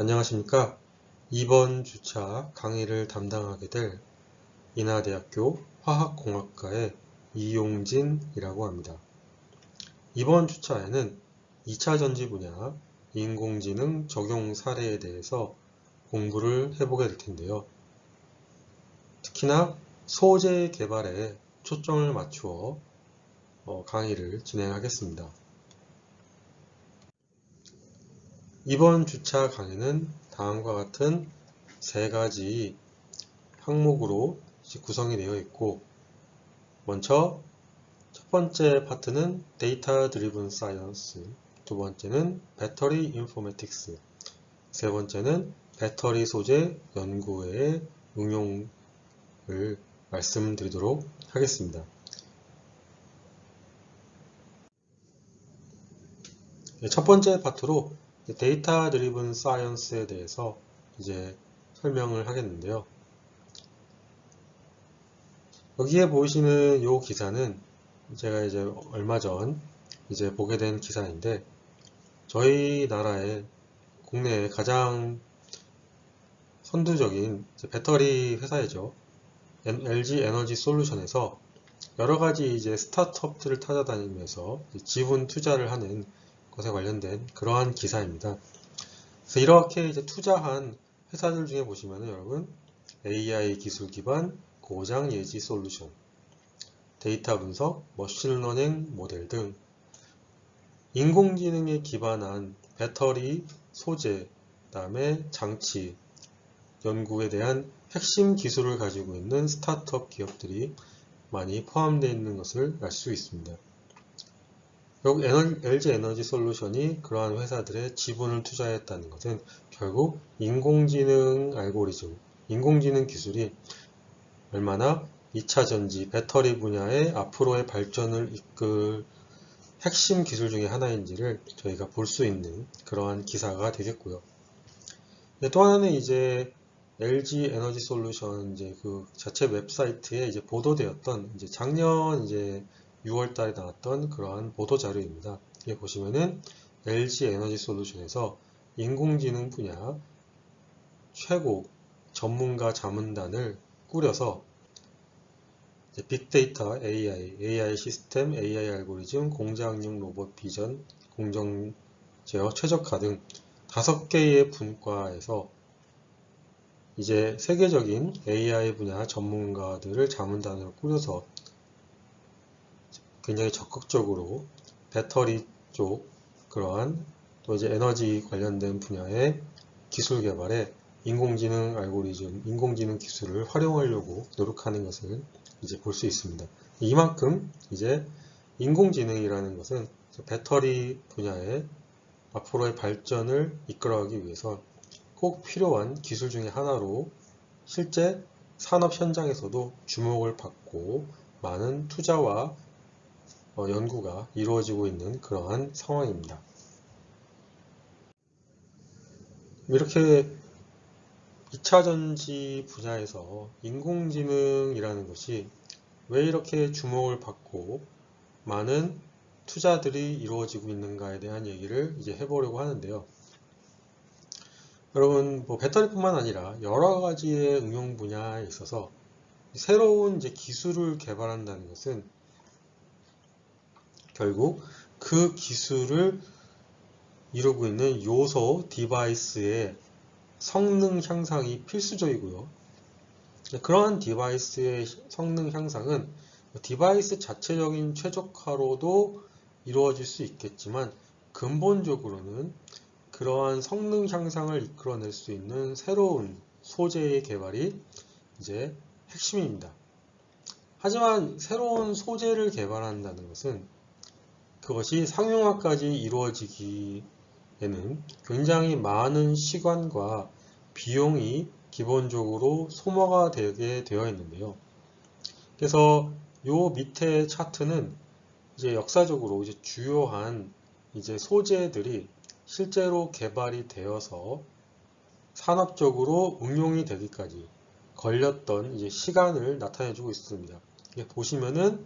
안녕하십니까. 이번 주차 강의를 담당하게 될 인하대학교 화학공학과의 이용진이라고 합니다. 이번 주차에는 2차 전지 분야 인공지능 적용 사례에 대해서 공부를 해보게 될 텐데요. 특히나 소재 개발에 초점을 맞추어 강의를 진행하겠습니다. 이번 주차 강의는 다음과 같은 세 가지 항목으로 구성이 되어 있고, 먼저 첫 번째 파트는 데이터 드리븐 사이언스, 두 번째는 배터리 인포메틱스, 세 번째는 배터리 소재 연구의 응용을 말씀드리도록 하겠습니다. 첫 번째 파트로 데이터 드리븐 사이언스에 대해서 이제 설명을 하겠는데요. 여기에 보이시는 이 기사는 제가 이제 얼마 전 보게 된 기사인데, 저희 나라의 국내에 가장 선두적인 배터리 회사이죠. LG 에너지 솔루션에서 여러 가지 스타트업들을 찾아다니면서 지분 투자를 하는 것에 관련된 그러한 기사입니다. 그래서 이렇게 투자한 회사들 중에 보시면은 여러분, AI 기술 기반 고장 예지 솔루션, 데이터 분석, 머신러닝 모델 등 인공지능에 기반한 배터리 소재, 그다음에 장치 연구에 대한 핵심 기술을 가지고 있는 스타트업 기업들이 많이 포함되어 있는 것을 알 수 있습니다. 결국 LG 에너지 솔루션이 그러한 회사들의 지분을 투자했다는 것은 결국 인공지능 알고리즘, 인공지능 기술이 얼마나 2차 전지 배터리 분야의 앞으로의 발전을 이끌 핵심 기술 중에 하나인지를 저희가 볼 수 있는 그러한 기사가 되겠고요. 또 하나는 LG 에너지 솔루션 그 자체 웹사이트에 보도되었던 작년 6월 달에 나왔던 그러한 보도 자료입니다. 여기 보시면은 LG 에너지 솔루션에서 인공지능 분야 최고 전문가 자문단을 꾸려서 빅데이터, AI 시스템, AI 알고리즘, 공장용 로봇 비전, 공정 제어 최적화 등 5개의 분과에서 세계적인 AI 분야 전문가들을 자문단으로 꾸려서 굉장히 적극적으로 배터리 쪽 그러한 또 에너지 관련된 분야의 기술 개발에 인공지능 알고리즘, 인공지능 기술을 활용하려고 노력하는 것을 볼 수 있습니다. 이만큼 인공지능이라는 것은 배터리 분야의 앞으로의 발전을 이끌어가기 위해서 꼭 필요한 기술 중에 하나로 실제 산업 현장에서도 주목을 받고 많은 투자와 연구가 이루어지고 있는 그러한 상황입니다. 이렇게 2차 전지 분야에서 인공지능이라는 것이 왜 이렇게 주목을 받고 많은 투자들이 이루어지고 있는가에 대한 얘기를 해보려고 하는데요. 여러분, 배터리뿐만 아니라 여러 가지의 응용 분야에 있어서 새로운 기술을 개발한다는 것은 결국 그 기술을 이루고 있는 요소 디바이스의 성능 향상이 필수적이고요. 그러한 디바이스의 성능 향상은 디바이스 자체적인 최적화로도 이루어질 수 있겠지만, 근본적으로는 그러한 성능 향상을 이끌어낼 수 있는 새로운 소재의 개발이 핵심입니다. 하지만 새로운 소재를 개발한다는 것은 그것이 상용화까지 이루어지기에는 굉장히 많은 시간과 비용이 기본적으로 소모가 되게 되어 있는데요. 그래서 요 밑에 차트는 역사적으로 주요한 소재들이 실제로 개발이 되어서 산업적으로 응용이 되기까지 걸렸던 시간을 나타내주고 있습니다. 보시면은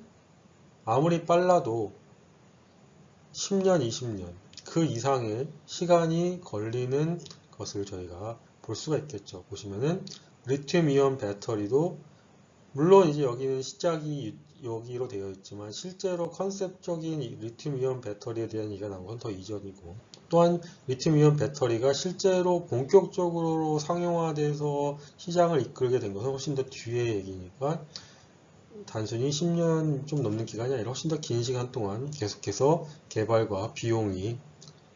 아무리 빨라도 10년, 20년 그 이상의 시간이 걸리는 것을 저희가 볼 수가 있겠죠. 보시면은 리튬 이온 배터리도 물론 이제 여기는 시작이 여기로 되어 있지만 실제로 컨셉적인 리튬 이온 배터리에 대한 얘기가 나온 건 더 이전이고, 또한 리튬 이온 배터리가 실제로 본격적으로 상용화돼서 시장을 이끌게 된 것은 훨씬 더 뒤의 얘기니까 단순히 10년 좀 넘는 기간이 아니라 훨씬 더 긴 시간 동안 계속해서 개발과 비용이,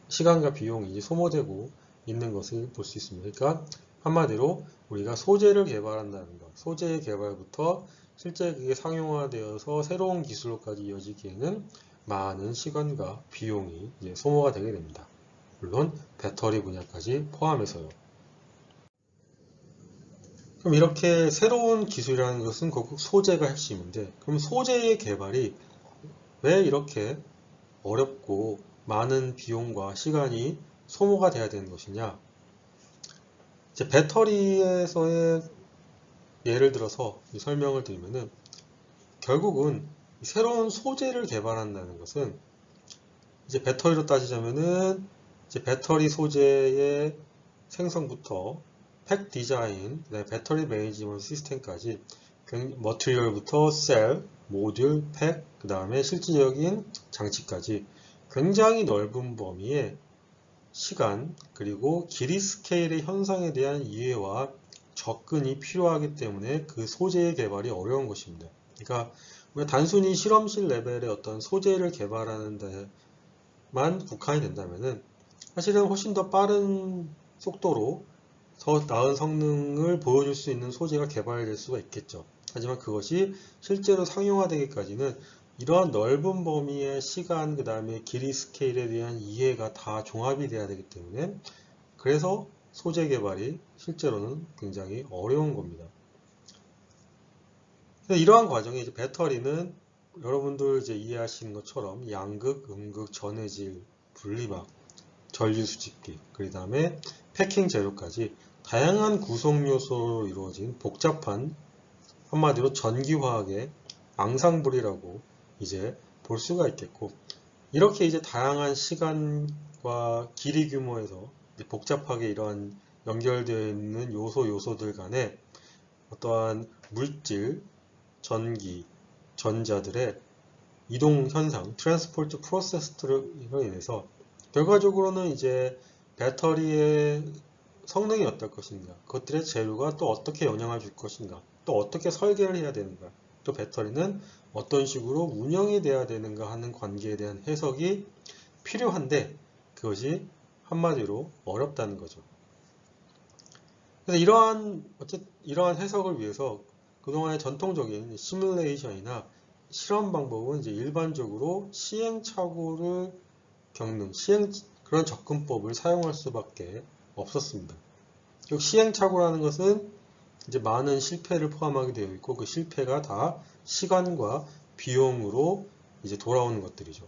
시간과 비용이 소모되고 있는 것을 볼 수 있습니다. 그러니까 한마디로 우리가 소재를 개발한다는 것, 소재의 개발부터 실제 그게 상용화되어서 새로운 기술로까지 이어지기에는 많은 시간과 비용이 이제 소모가 되게 됩니다. 물론 배터리 분야까지 포함해서요. 그럼 이렇게 새로운 기술이라는 것은 결국 소재가 핵심인데, 그럼 소재의 개발이 왜 이렇게 어렵고 많은 비용과 시간이 소모가 돼야 되는 것이냐? 이제 배터리에서의 예를 들어서 설명을 드리면은, 결국은 새로운 소재를 개발한다는 것은 이제 배터리로 따지자면은 이제 배터리 소재의 생성부터 팩 디자인, 배터리 매니지먼트 시스템까지 머티리얼부터 셀, 모듈, 팩, 그 다음에 실질적인 장치까지 굉장히 넓은 범위의 시간 그리고 길이 스케일의 현상에 대한 이해와 접근이 필요하기 때문에 그 소재의 개발이 어려운 것입니다. 그러니까 우리가 단순히 실험실 레벨의 어떤 소재를 개발하는 데만 국한이 된다면은 사실은 훨씬 더 빠른 속도로 더 나은 성능을 보여줄 수 있는 소재가 개발될 수가 있겠죠. 하지만 그것이 실제로 상용화되기까지는 이러한 넓은 범위의 시간, 그 다음에 길이 스케일에 대한 이해가 다 종합이 돼야 되기 때문에 그래서 소재 개발이 실제로는 굉장히 어려운 겁니다. 이러한 과정에 이제 배터리는 여러분들 이제 이해하시는 것처럼 양극, 음극, 전해질, 분리막, 전류 수집기, 그 다음에 패킹 재료까지 다양한 구성 요소로 이루어진 복잡한, 한마디로 전기화학의 앙상블이라고 이제 볼 수가 있겠고, 이렇게 이제 다양한 시간과 길이 규모에서 복잡하게 이러한 연결되어 있는 요소들 간에 어떠한 물질, 전기, 전자들의 이동 현상, 트랜스포트 프로세스로 인해서 결과적으로는 이제 배터리의 성능이 어떨 것인가, 그것들의 재료가 또 어떻게 영향을 줄 것인가, 또 어떻게 설계를 해야 되는가, 또 배터리는 어떤 식으로 운영이 돼야 되는가 하는 관계에 대한 해석이 필요한데 그것이 한마디로 어렵다는 거죠. 그래서 이러한 해석을 위해서 그동안의 전통적인 시뮬레이션이나 실험 방법은 이제 일반적으로 시행착오를 겪는 그런 접근법을 사용할 수밖에 없었습니다. 시행착오라는 것은 이제 많은 실패를 포함하게 되어 있고 그 실패가 다 시간과 비용으로 이제 돌아오는 것들이죠.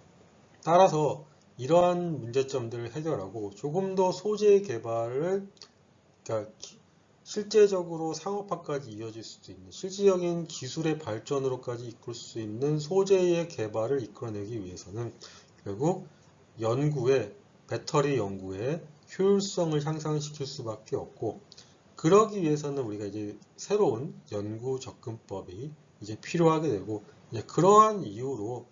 따라서 이러한 문제점들을 해결하고 조금 더 소재 개발을, 그러니까 실제적으로 상업화까지 이어질 수도 있는 실질적인 기술의 발전으로까지 이끌 수 있는 소재의 개발을 이끌어내기 위해서는 결국 배터리 연구의 효율성을 향상시킬 수밖에 없고, 그러기 위해서는 우리가 이제 새로운 연구 접근법이 이제 필요하게 되고, 이제 그러한 이유로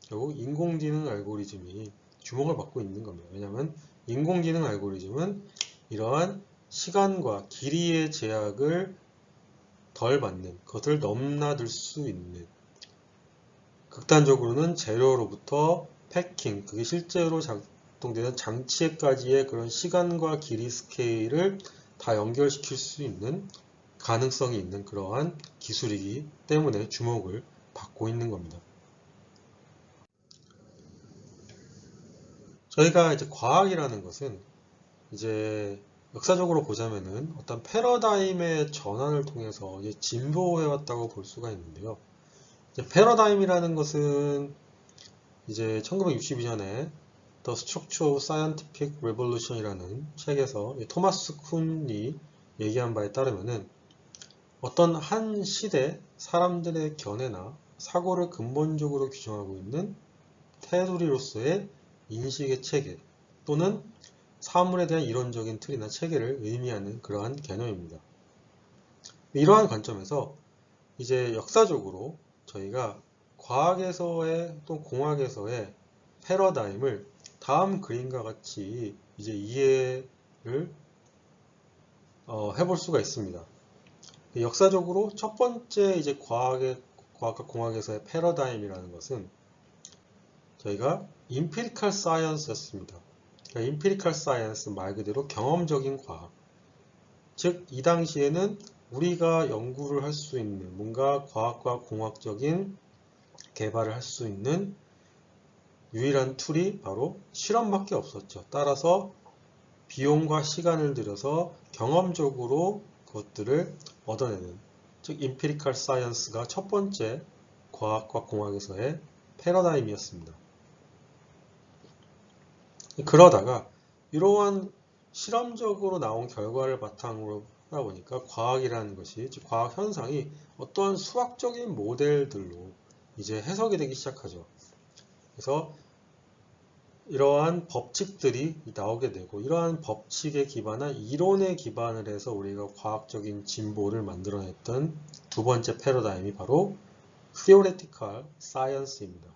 결국 인공지능 알고리즘이 주목을 받고 있는 겁니다. 왜냐하면 인공지능 알고리즘은 이러한 시간과 길이의 제약을 덜 받는, 그것을 넘나들 수 있는, 극단적으로는 재료로부터 패킹, 그게 실제로 작동되는 장치에까지의 그런 시간과 길이 스케일을 다 연결시킬 수 있는 가능성이 있는 그러한 기술이기 때문에 주목을 받고 있는 겁니다. 저희가 이제 과학이라는 것은 이제 역사적으로 보자면은 어떤 패러다임의 전환을 통해서 이제 진보해왔다고 볼 수가 있는데요. 이제 패러다임이라는 것은 이제 1962년에 The Structure of Scientific Revolution이라는 책에서 토마스 쿤이 얘기한 바에 따르면은 어떤 한 시대 사람들의 견해나 사고를 근본적으로 규정하고 있는 테두리로서의 인식의 체계 또는 사물에 대한 이론적인 틀이나 체계를 의미하는 그러한 개념입니다. 이러한 관점에서 이제 역사적으로 저희가 과학에서의 또 공학에서의 패러다임을 다음 그림과 같이 이제 이해를 해볼 수가 있습니다. 역사적으로 첫 번째 이제 과학과 공학에서의 패러다임이라는 것은 저희가 empirical science였습니다. 그러니까 empirical science 말 그대로 경험적인 과학. 즉, 이 당시에는 우리가 연구를 할 수 있는 뭔가 과학과 공학적인 개발을 할 수 있는 유일한 툴이 바로 실험밖에 없었죠. 따라서 비용과 시간을 들여서 경험적으로 그것들을 얻어내는, 즉 empirical science가 첫 번째 과학과 공학에서의 패러다임이었습니다. 그러다가 이러한 실험적으로 나온 결과를 바탕으로 하다 보니까 과학이라는 것이, 즉 과학 현상이 어떠한 수학적인 모델들로 이제 해석이 되기 시작하죠. 그래서 이러한 법칙들이 나오게 되고, 이러한 법칙에 기반한 이론에 기반을 해서 우리가 과학적인 진보를 만들어냈던 두 번째 패러다임이 바로 Theoretical Science입니다.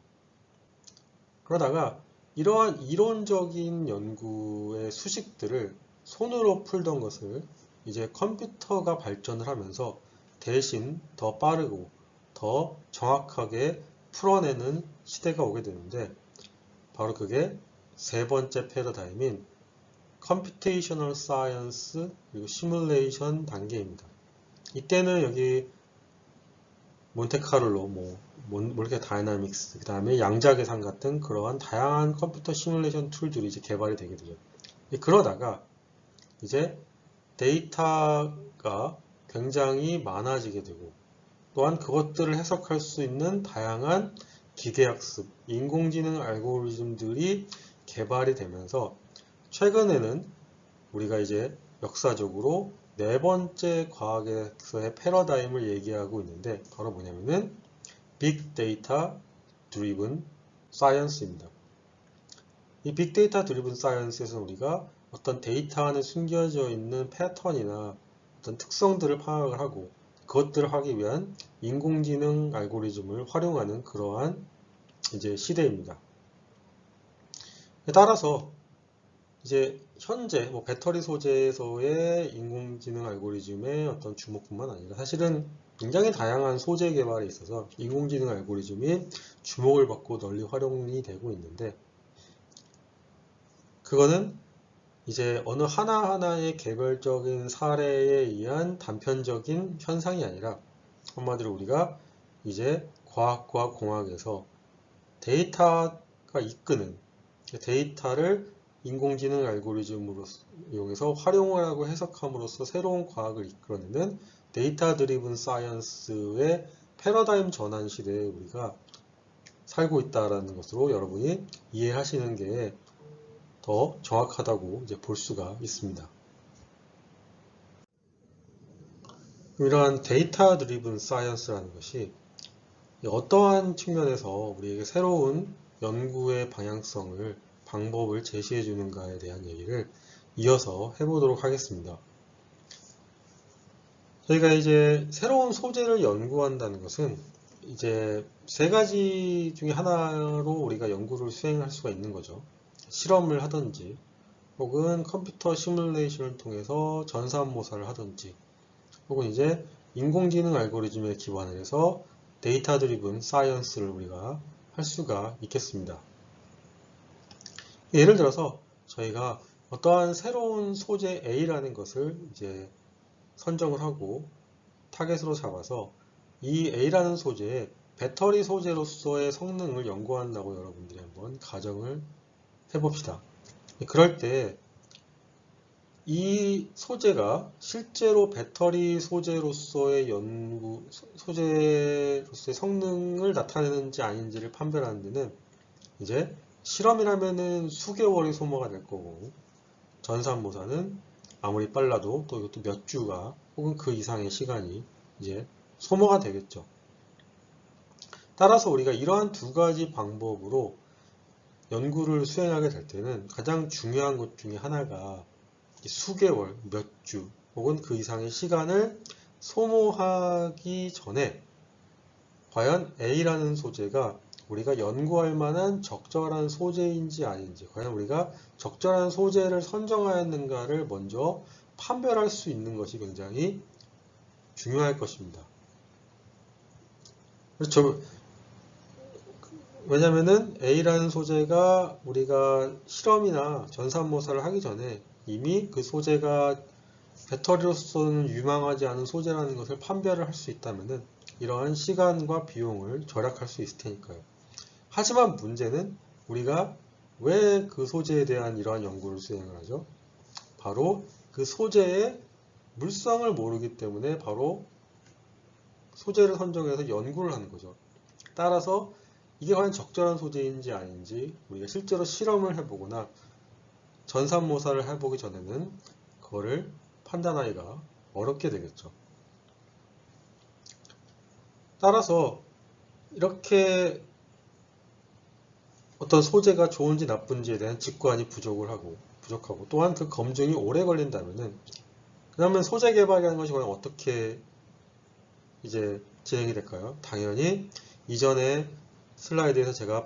그러다가 이러한 이론적인 연구의 수식들을 손으로 풀던 것을 이제 컴퓨터가 발전을 하면서 대신 더 빠르고 더 정확하게 풀어내는 시대가 오게 되는데, 바로 그게 세 번째 패러다임인 Computational Science 그리고 Simulation 단계입니다. 이때는 여기 몬테카를로, 몰케 다이나믹스, 그 다음에 양자계산 같은 그러한 다양한 컴퓨터 시뮬레이션 툴들이 이제 개발이 되게 되죠. 그러다가 이제 데이터가 굉장히 많아지게 되고, 또한 그것들을 해석할 수 있는 다양한 기계학습, 인공지능 알고리즘들이 개발이 되면서 최근에는 우리가 이제 역사적으로 네 번째 과학에서의 패러다임을 얘기하고 있는데, 바로 뭐냐면은 Big Data Driven Science입니다. 이 Big Data Driven Science에서 우리가 어떤 데이터 안에 숨겨져 있는 패턴이나 어떤 특성들을 파악을 하고 그것들을 하기 위한 인공지능 알고리즘을 활용하는 그러한 이제 시대입니다. 따라서 이제 현재 배터리 소재에서의 인공지능 알고리즘의 어떤 주목뿐만 아니라 사실은 굉장히 다양한 소재 개발에 있어서 인공지능 알고리즘이 주목을 받고 널리 활용이 되고 있는데, 그거는 이제 어느 하나하나의 개별적인 사례에 의한 단편적인 현상이 아니라 한마디로 우리가 이제 과학과 공학에서 데이터가 이끄는 데이터를 인공지능 알고리즘으로 이용해서 활용을 하고 해석함으로써 새로운 과학을 이끌어내는 데이터 드리븐 사이언스의 패러다임 전환 시대에 우리가 살고 있다는 것으로 여러분이 이해하시는 게 더 정확하다고 이제 볼 수가 있습니다. 이러한 데이터 드리븐 사이언스라는 것이 어떠한 측면에서 우리에게 새로운 연구의 방향성을, 방법을 제시해 주는가에 대한 얘기를 이어서 해보도록 하겠습니다. 저희가 이제 새로운 소재를 연구한다는 것은 이제 세 가지 중에 하나로 우리가 연구를 수행할 수가 있는 거죠. 실험을 하든지, 혹은 컴퓨터 시뮬레이션을 통해서 전산모사를 하든지, 혹은 이제 인공지능 알고리즘에 기반을 해서 데이터 드리븐 사이언스를 우리가 할 수가 있겠습니다. 예를 들어서 저희가 어떠한 새로운 소재 A라는 것을 이제 선정을 하고 타겟으로 잡아서 이 A라는 소재에 배터리 소재로서의 성능을 연구한다고 여러분들이 한번 가정을 해봅시다. 그럴 때 이 소재가 실제로 배터리 소재로서의 소재로서의 성능을 나타내는지 아닌지를 판별하는 데는 이제 실험이라면은 수개월이 소모가 될 거고, 전산모사는 아무리 빨라도 또 이것도 몇 주가 혹은 그 이상의 시간이 이제 소모가 되겠죠. 따라서 우리가 이러한 두 가지 방법으로 연구를 수행하게 될 때는 가장 중요한 것 중에 하나가 수개월, 몇 주 혹은 그 이상의 시간을 소모하기 전에 과연 A라는 소재가 우리가 연구할 만한 적절한 소재인지 아닌지, 과연 우리가 적절한 소재를 선정하였는가를 먼저 판별할 수 있는 것이 굉장히 중요할 것입니다. 그렇죠. 왜냐면은 A라는 소재가 우리가 실험이나 전산모사를 하기 전에 이미 그 소재가 배터리로서는 유망하지 않은 소재라는 것을 판별을 할 수 있다면은 이러한 시간과 비용을 절약할 수 있을 테니까요. 하지만 문제는 우리가 왜 그 소재에 대한 이러한 연구를 수행을 하죠? 바로 그 소재의 물성을 모르기 때문에 바로 소재를 선정해서 연구를 하는 거죠. 따라서 이게 과연 적절한 소재인지 아닌지 우리가 실제로 실험을 해보거나 전산모사를 해보기 전에는 그거를 판단하기가 어렵게 되겠죠. 따라서 이렇게 어떤 소재가 좋은지 나쁜지에 대한 직관이 부족하고 또한 그 검증이 오래 걸린다면은 그러면 소재 개발이라는 것이 과연 어떻게 이제 진행이 될까요? 당연히 이전에 슬라이드에서 제가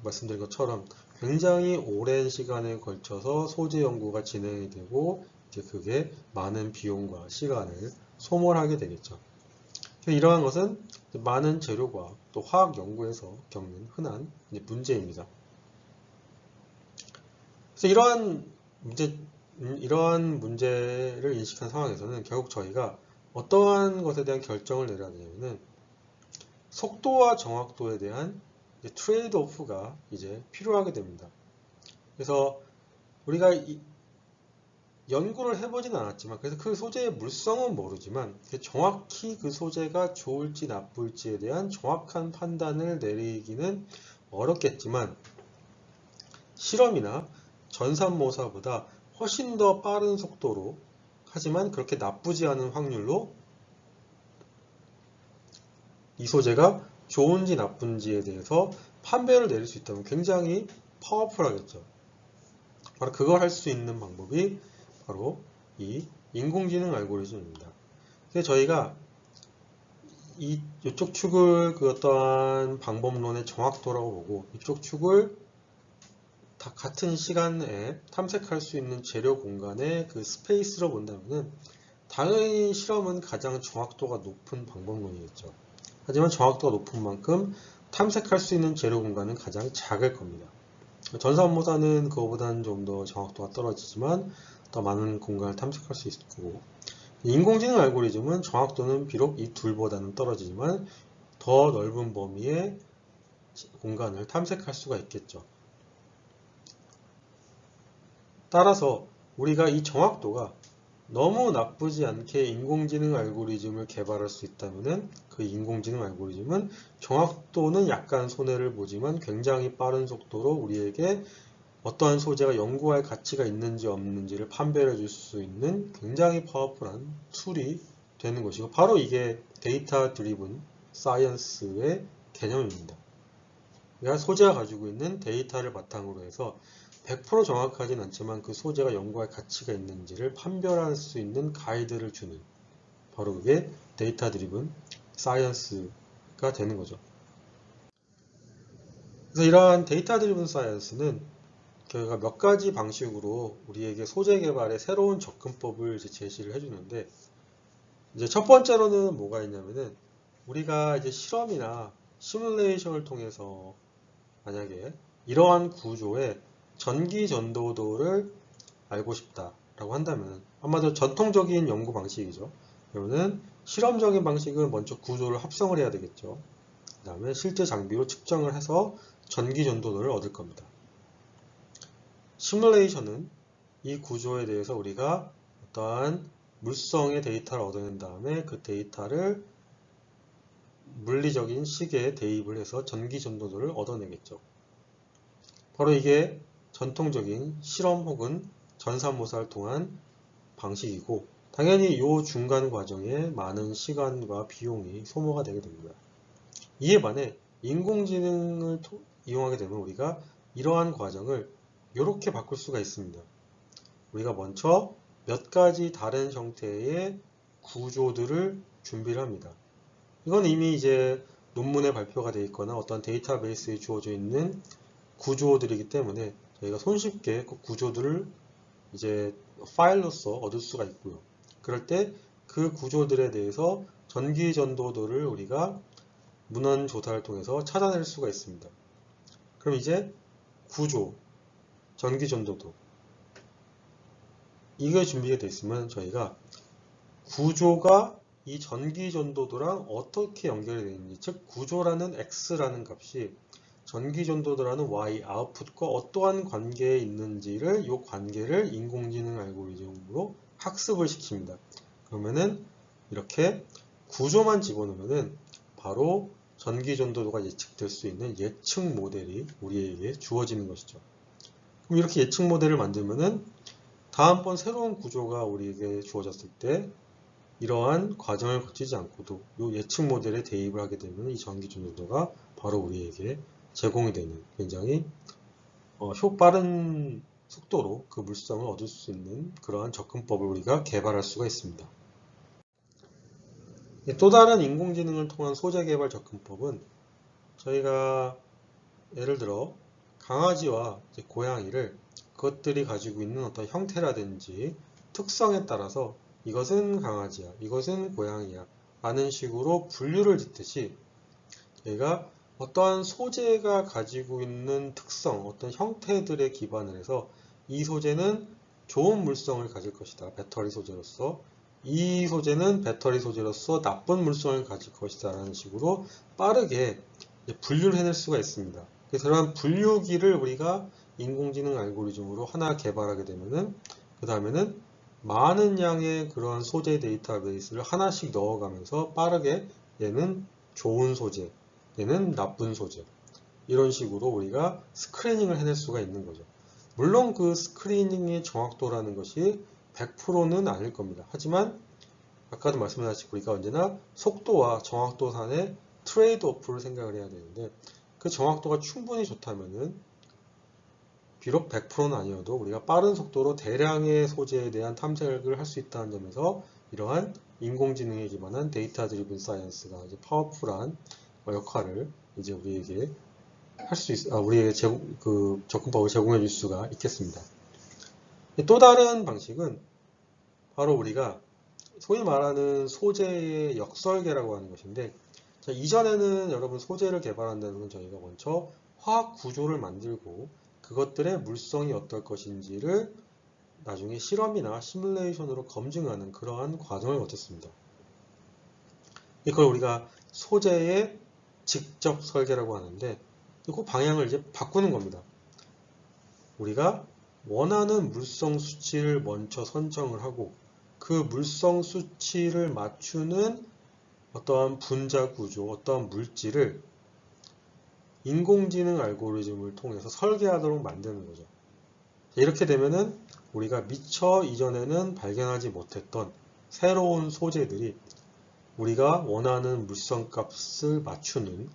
말씀드린 것처럼 굉장히 오랜 시간에 걸쳐서 소재 연구가 진행이 되고 이제 그게 많은 비용과 시간을 소모하게 되겠죠. 이러한 것은 많은 재료과학 또 화학 연구에서 겪는 흔한 문제입니다. 그래서 이러한 문제를 인식한 상황에서는 결국 저희가 어떠한 것에 대한 결정을 내려야 되냐면은 속도와 정확도에 대한 트레이드 오프가 이제 필요하게 됩니다. 그래서 우리가 연구를 해보진 않았지만 그래서 그 소재의 물성은 모르지만 정확히 그 소재가 좋을지 나쁠지에 대한 정확한 판단을 내리기는 어렵겠지만 실험이나 전산모사보다 훨씬 더 빠른 속도로 하지만 그렇게 나쁘지 않은 확률로 이 소재가 좋은지 나쁜지에 대해서 판별을 내릴 수 있다면 굉장히 파워풀하겠죠. 바로 그걸 할 수 있는 방법이 바로 이 인공지능 알고리즘입니다. 그래서 저희가 이쪽 축을 그 어떠한 방법론의 정확도라고 보고 이쪽 축을 다 같은 시간에 탐색할 수 있는 재료 공간의 그 스페이스로 본다면은 당연히 실험은 가장 정확도가 높은 방법론이겠죠. 하지만 정확도가 높은 만큼 탐색할 수 있는 재료 공간은 가장 작을 겁니다. 전산모사는 그거보다는 좀 더 정확도가 떨어지지만 더 많은 공간을 탐색할 수 있을 거고 인공지능 알고리즘은 정확도는 비록 이 둘보다는 떨어지지만 더 넓은 범위의 공간을 탐색할 수가 있겠죠. 따라서 우리가 이 정확도가 너무 나쁘지 않게 인공지능 알고리즘을 개발할 수 있다면 그 인공지능 알고리즘은 정확도는 약간 손해를 보지만 굉장히 빠른 속도로 우리에게 어떠한 소재가 연구할 가치가 있는지 없는지를 판별해 줄 수 있는 굉장히 파워풀한 툴이 되는 것이고 바로 이게 데이터 드리븐 사이언스의 개념입니다. 우리가 소재가 가지고 있는 데이터를 바탕으로 해서 100% 정확하진 않지만 그 소재가 연구할 가치가 있는지를 판별할 수 있는 가이드를 주는 바로 그게 데이터 드리븐 사이언스가 되는 거죠. 그래서 이러한 데이터 드리븐 사이언스는 저희가 몇 가지 방식으로 우리에게 소재 개발의 새로운 접근법을 이제 제시를 해주는데 이제 첫 번째로는 뭐가 있냐면은 우리가 이제 실험이나 시뮬레이션을 통해서 만약에 이러한 구조의 전기 전도도를 알고 싶다라고 한다면 아마도 전통적인 연구 방식이죠. 그러면은 실험적인 방식은 먼저 구조를 합성을 해야 되겠죠. 그 다음에 실제 장비로 측정을 해서 전기 전도도를 얻을 겁니다. 시뮬레이션은 이 구조에 대해서 우리가 어떠한 물성의 데이터를 얻어낸 다음에 그 데이터를 물리적인 시계에 대입을 해서 전기 전도도를 얻어내겠죠. 바로 이게 전통적인 실험 혹은 전산모사를 통한 방식이고 당연히 이 중간 과정에 많은 시간과 비용이 소모가 되게 됩니다. 이에 반해 인공지능을 이용하게 되면 우리가 이러한 과정을 이렇게 바꿀 수가 있습니다. 우리가 먼저 몇 가지 다른 형태의 구조들을 준비를 합니다. 이건 이미 이제 논문에 발표가 되어 있거나 어떤 데이터베이스에 주어져 있는 구조들이기 때문에 저희가 손쉽게 그 구조들을 이제 파일로서 얻을 수가 있고요. 그럴 때 그 구조들에 대해서 전기 전도도를 우리가 문헌 조사를 통해서 찾아낼 수가 있습니다. 그럼 이제 구조, 전기 전도도 이게 준비가 되어 있으면 저희가 구조가 이 전기 전도도랑 어떻게 연결이 되어 있는지, 즉 구조라는 x라는 값이 전기 전도도라는 y 아웃풋과 어떠한 관계에 있는지를 이 관계를 인공지능 알고리즘으로 학습을 시킵니다. 그러면은 이렇게 구조만 집어넣으면은 바로 전기 전도도가 예측될 수 있는 예측 모델이 우리에게 주어지는 것이죠. 그럼 이렇게 예측 모델을 만들면은 다음번 새로운 구조가 우리에게 주어졌을 때 이러한 과정을 거치지 않고도 이 예측 모델에 대입을 하게 되면 이 전기 전도도가 바로 우리에게 제공이 되는 굉장히 빠른 속도로 그 물성을 얻을 수 있는 그러한 접근법을 우리가 개발할 수가 있습니다. 또 다른 인공지능을 통한 소재 개발 접근법은 저희가 예를 들어 강아지와 고양이를 그것들이 가지고 있는 어떤 형태라든지 특성에 따라서 이것은 강아지야, 이것은 고양이야 라는 식으로 분류를 짓듯이 저희가 어떠한 소재가 가지고 있는 특성, 어떤 형태들에 기반을 해서 이 소재는 좋은 물성을 가질 것이다, 배터리 소재로서. 이 소재는 배터리 소재로서 나쁜 물성을 가질 것이다 라는 식으로 빠르게 분류를 해낼 수가 있습니다. 그래서 그런 분류기를 우리가 인공지능 알고리즘으로 하나 개발하게 되면은 그 다음에는 많은 양의 그러한 소재 데이터베이스를 하나씩 넣어가면서 빠르게 얘는 좋은 소재, 얘는 나쁜 소재, 이런 식으로 우리가 스크리닝을 해낼 수가 있는 거죠. 물론 그 스크리닝의 정확도라는 것이 100%는 아닐 겁니다. 하지만 아까도 말씀드렸다시피 우리가 언제나 속도와 정확도 산의 트레이드 오프를 생각을 해야 되는데, 그 정확도가 충분히 좋다면은 비록 100%는 아니어도 우리가 빠른 속도로 대량의 소재에 대한 탐색을 할 수 있다는 점에서 이러한 인공지능에 기반한 데이터 드리븐 사이언스가 이제 파워풀한 역할을 이제 우리에게 우리에게 그 접근법을 제공해 줄 수가 있겠습니다. 또 다른 방식은 바로 우리가 소위 말하는 소재의 역설계라고 하는 것인데, 자, 이전에는 여러분 소재를 개발한다는 건 저희가 먼저 화학 구조를 만들고 그것들의 물성이 어떨 것인지를 나중에 실험이나 시뮬레이션으로 검증하는 그러한 과정을 거쳤습니다. 이걸 우리가 소재의 직접 설계라고 하는데, 그 방향을 이제 바꾸는 겁니다. 우리가 원하는 물성 수치를 먼저 선정을 하고 그 물성 수치를 맞추는 어떠한 분자 구조, 어떠한 물질을 인공지능 알고리즘을 통해서 설계하도록 만드는 거죠. 이렇게 되면은 우리가 미처 이전에는 발견하지 못했던 새로운 소재들이 우리가 원하는 물성 값을 맞추는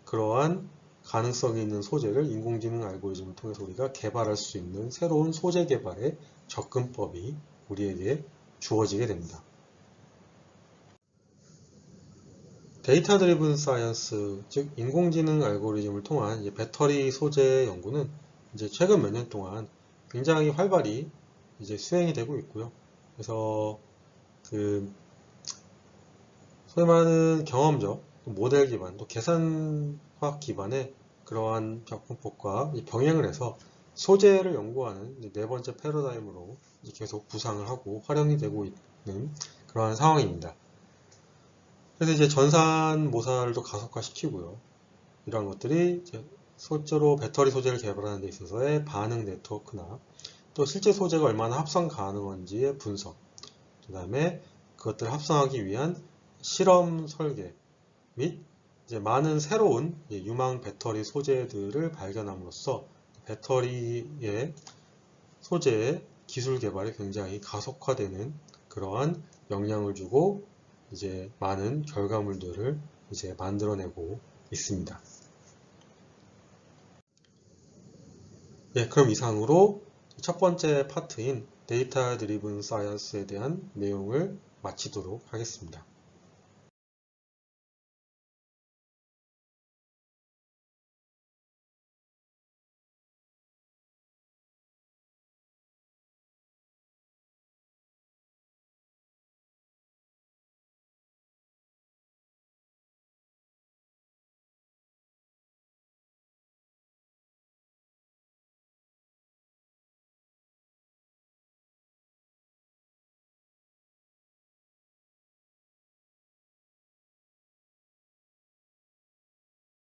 그러한 가능성이 있는 소재를 인공지능 알고리즘을 통해서 우리가 개발할 수 있는 새로운 소재 개발의 접근법이 우리에게 주어지게 됩니다. 데이터 드리븐 사이언스, 즉 인공지능 알고리즘을 통한 배터리 소재 연구는 이제 최근 몇 년 동안 굉장히 활발히 이제 수행이 되고 있고요. 그래서 그 소위 말하는 경험적, 모델 기반, 또 계산학 기반의 그러한 접근법과 병행을 해서 소재를 연구하는 네 번째 패러다임으로 계속 부상을 하고 활용이 되고 있는 그러한 상황입니다. 그래서 이제 전산 모사를 또 가속화시키고요. 이러한 것들이 이제 실제로 배터리 소재를 개발하는 데 있어서의 반응 네트워크나 또 실제 소재가 얼마나 합성 가능한지의 분석, 그 다음에 그것들을 합성하기 위한 실험 설계 및 이제 많은 새로운 유망 배터리 소재들을 발견함으로써 배터리의 소재의 기술 개발이 굉장히 가속화되는 그러한 영향을 주고 이제 많은 결과물들을 이제 만들어내고 있습니다. 예, 그럼 이상으로 첫 번째 파트인 데이터 드리븐 사이언스에 대한 내용을 마치도록 하겠습니다.